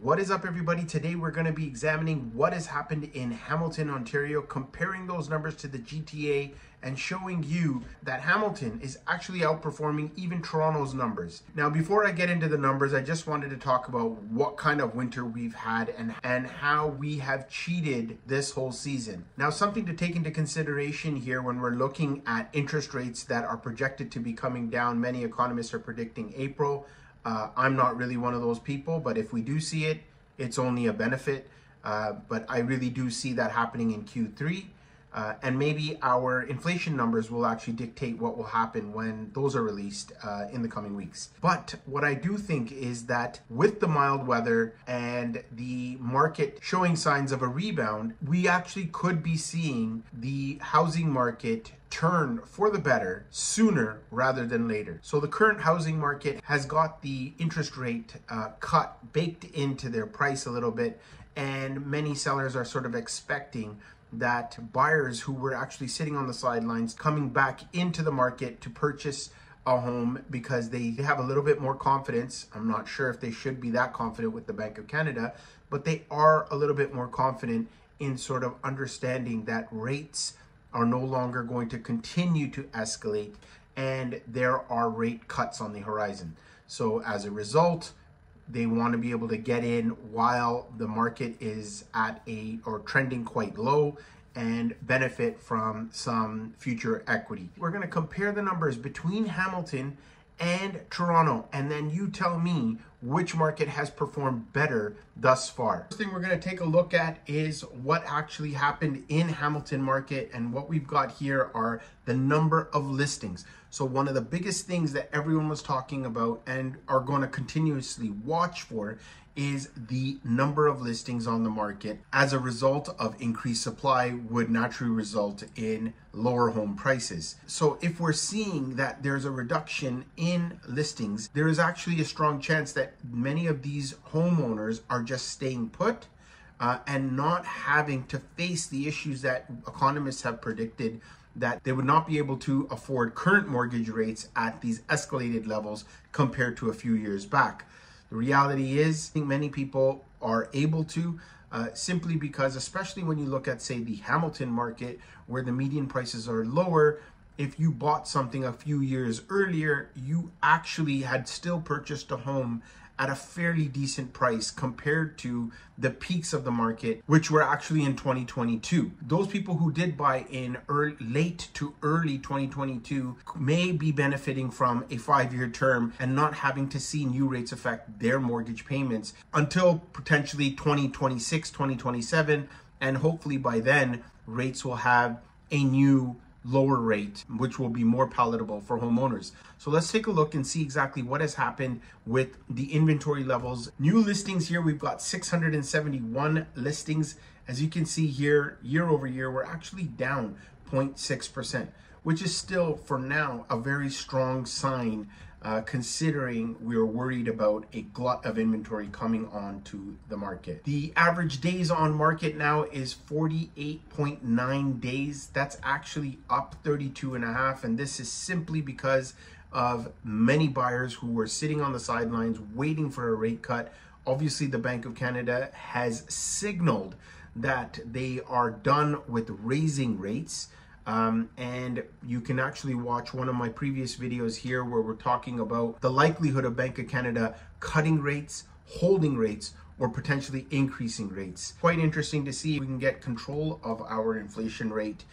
What is up, everybody? Today we're going to be examining what has happened in Hamilton, Ontario, comparing those numbers to the GTA and showing you that Hamilton is actually outperforming even Toronto's numbers. Now, before I get into the numbers, I just wanted to talk about what kind of winter we've had and how we have cheated this whole season. Now, something to take into consideration here when we're looking at interest rates that are projected to be coming down. Many economists are predicting April. I'm not really one of those people, but if we do see it, it's only a benefit. But I really do see that happening in Q3. And maybe our inflation numbers will actually dictate what will happen when those are released in the coming weeks. But what I do think is that with the mild weather and the market showing signs of a rebound, we actually could be seeing the housing market turn for the better sooner rather than later. So the current housing market has got the interest rate cut baked into their price a little bit, and many sellers are sort of expecting that buyers who were actually sitting on the sidelines coming back into the market to purchase a home because they have a little bit more confidence. I'm not sure if they should be that confident with the Bank of Canada, but they are a little bit more confident in sort of understanding that rates are no longer going to continue to escalate and there are rate cuts on the horizon. So as a result, they want to be able to get in while the market is at or trending quite low and benefit from some future equity. We're going to compare the numbers between Hamilton and Toronto, and then you tell me which market has performed better thus far. First thing we're going to take a look at is what actually happened in Hamilton market, and what we've got here are the number of listings. So one of the biggest things that everyone was talking about and are going to continuously watch for is the number of listings on the market. As a result of increased supply would naturally result in lower home prices. So if we're seeing that there's a reduction in listings, there is actually a strong chance that many of these homeowners are just staying put and not having to face the issues that economists have predicted, that they would not be able to afford current mortgage rates at these escalated levels compared to a few years back. The reality is, I think many people are able to simply because, especially when you look at, say, the Hamilton market, where the median prices are lower, if you bought something a few years earlier, you actually had still purchased a home at a fairly decent price compared to the peaks of the market, which were actually in 2022. Those people who did buy in late to early 2022 may be benefiting from a 5-year term and not having to see new rates affect their mortgage payments until potentially 2026, 2027. And hopefully by then, rates will have a new lower rate, which will be more palatable for homeowners. So let's take a look and see exactly what has happened with the inventory levels. New listings here, we've got 671 listings. As you can see here, year over year, we're actually down 0.6%, which is still, for now, a very strong sign considering we're worried about a glut of inventory coming onto the market. The average days on market now is 48.9 days. That's actually up 32.5, and this is simply because of many buyers who were sitting on the sidelines waiting for a rate cut. Obviously, the Bank of Canada has signaled that they are done with raising rates. And you can actually watch one of my previous videos here where we're talking about the likelihood of Bank of Canada cutting rates, holding rates, or potentially increasing rates. Quite interesting to see if we can get control of our inflation rate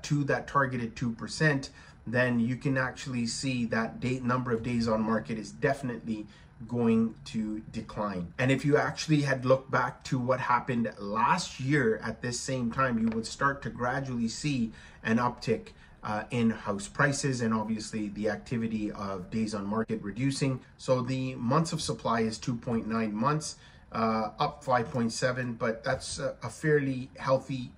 to that targeted 2%, then you can actually see that number of days on market is definitely going to decline. And if you actually had looked back to what happened last year at this same time, you would start to gradually see an uptick in house prices and obviously the activity of days on market reducing. So the months of supply is 2.9 months, up 5.7, but that's a fairly healthy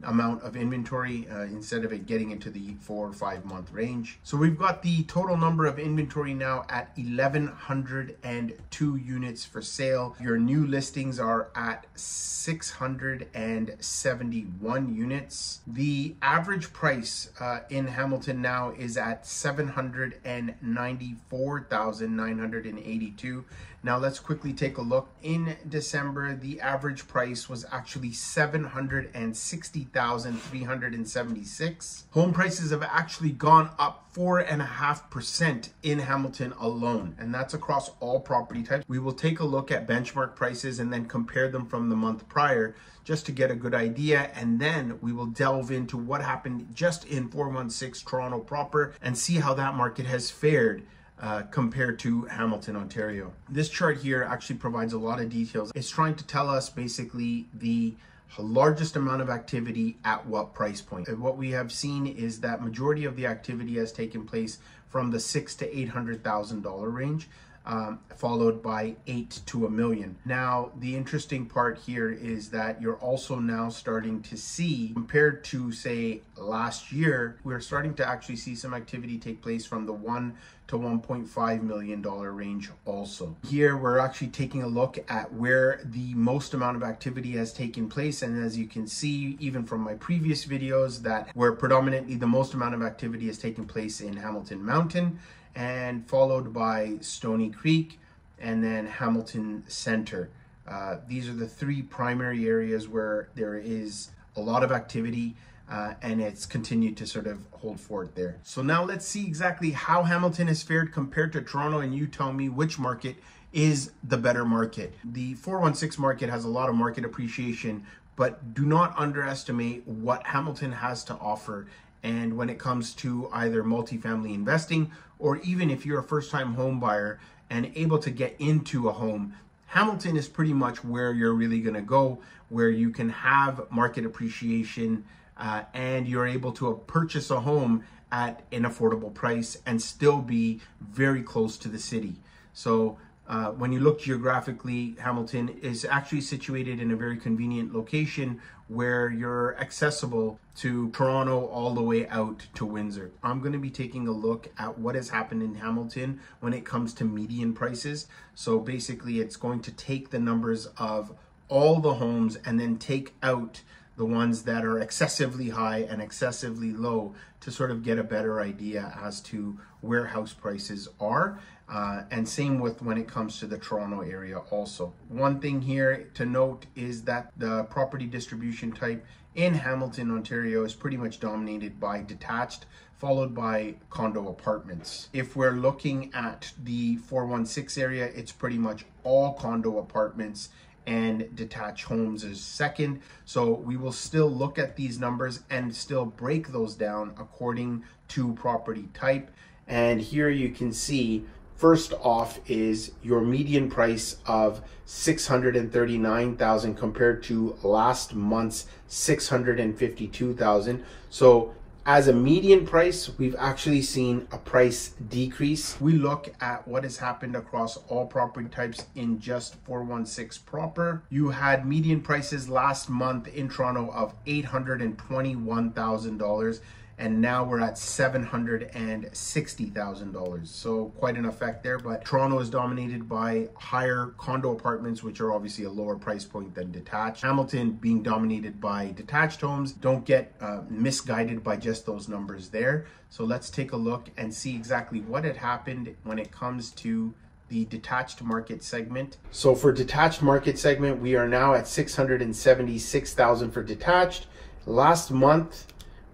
amount of inventory instead of it getting into the 4 or 5 month range. So we've got the total number of inventory now at 1,102 units for sale. Your new listings are at 671 units. The average price in Hamilton now is at 794,982. Now let's quickly take a look. In December, the average price was actually $760,376. Home prices have actually gone up 4.5% in Hamilton alone, and that's across all property types. We will take a look at benchmark prices and then compare them from the month prior just to get a good idea, and then we will delve into what happened just in 416 Toronto proper and see how that market has fared compared to Hamilton, Ontario. This chart here actually provides a lot of details. It's trying to tell us basically the largest amount of activity at what price point. And what we have seen is that majority of the activity has taken place from the $600,000 to $800,000 range, followed by $8 to $1 million. Now, the interesting part here is that you're also now starting to see, compared to say last year, we're starting to actually see some activity take place from the $1 to $1.5 million range also. Here, we're actually taking a look at where the most amount of activity has taken place. And as you can see, even from my previous videos, that where predominantly the most amount of activity has taken place in Hamilton Mountain, and followed by Stony Creek, and then Hamilton Center. These are the three primary areas where there is a lot of activity, and it's continued to sort of hold forth there. So now let's see exactly how Hamilton has fared compared to Toronto, and you tell me which market is the better market. The 416 market has a lot of market appreciation, but do not underestimate what Hamilton has to offer. And when it comes to either multifamily investing, or even if you're a first-time home buyer and able to get into a home, Hamilton is pretty much where you're really going to go, where you can have market appreciation and you're able to purchase a home at an affordable price and still be very close to the city. So when you look geographically, Hamilton is actually situated in a very convenient location where you're accessible to Toronto all the way out to Windsor. I'm going to be taking a look at what has happened in Hamilton when it comes to median prices. So basically, it's going to take the numbers of all the homes and then take out the ones that are excessively high and excessively low to sort of get a better idea as to where house prices are. And same with when it comes to the Toronto area also. One thing here to note is that the property distribution type in Hamilton, Ontario is pretty much dominated by detached, followed by condo apartments. If we're looking at the 416 area, it's pretty much all condo apartments, and detached homes is second. So we will still look at these numbers and still break those down according to property type. And here you can see, first off is your median price of $639,000 compared to last month's $652,000. So as a median price, we've actually seen a price decrease. We look at what has happened across all property types in just 416 proper. You had median prices last month in Toronto of $821,000. And now we're at $760,000. So quite an effect there, but Toronto is dominated by higher condo apartments, which are obviously a lower price point than detached. Hamilton being dominated by detached homes. Don't get misguided by just those numbers there. So let's take a look and see exactly what had happened when it comes to the detached market segment. So for detached market segment, we are now at $676,000 for detached. Last month,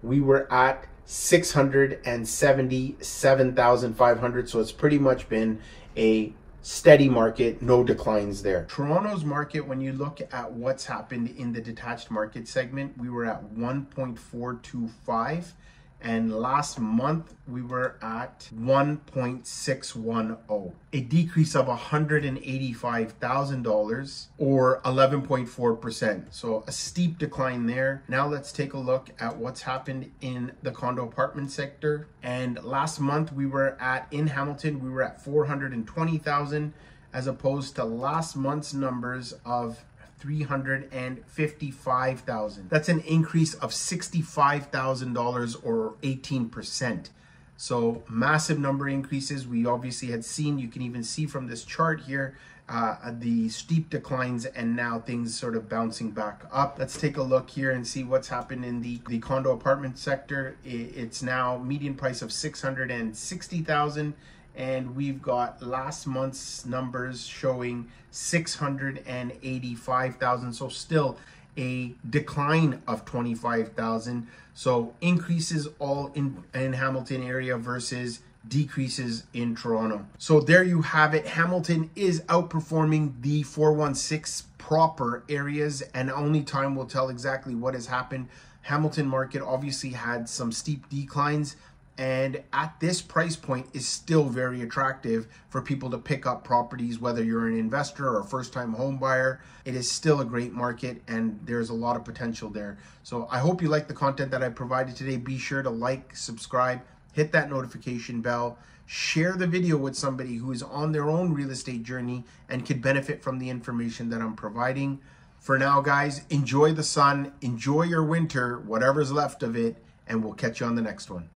we were at $677,500. So it's pretty much been a steady market, no declines there. Toronto's market, when you look at what's happened in the detached market segment, we were at 1.425. And last month we were at 1.610, a decrease of $185,000 or 11.4%. So a steep decline there. Now let's take a look at what's happened in the condo apartment sector. And last month we were at, in Hamilton, we were at 420,000 as opposed to last month's numbers of 355,000. That's an increase of $65,000 or 18%. So massive number increases. We obviously had seen, you can even see from this chart here, the steep declines and now things sort of bouncing back up. Let's take a look here and see what's happened in the condo apartment sector. It's now median price of $660,000. and we've got last month's numbers showing 685,000. So still a decline of 25,000. So increases all in Hamilton area versus decreases in Toronto. So there you have it. Hamilton is outperforming the 416 proper areas, and only time will tell exactly what has happened. Hamilton market obviously had some steep declines, and at this price point is still very attractive for people to pick up properties, whether you're an investor or a first-time home buyer. It is still a great market, and there's a lot of potential there. So I hope you like the content that I provided today. Be sure to like, subscribe, hit that notification bell, share the video with somebody who is on their own real estate journey and could benefit from the information that I'm providing. For now, guys, enjoy the sun, enjoy your winter, whatever's left of it, and we'll catch you on the next one.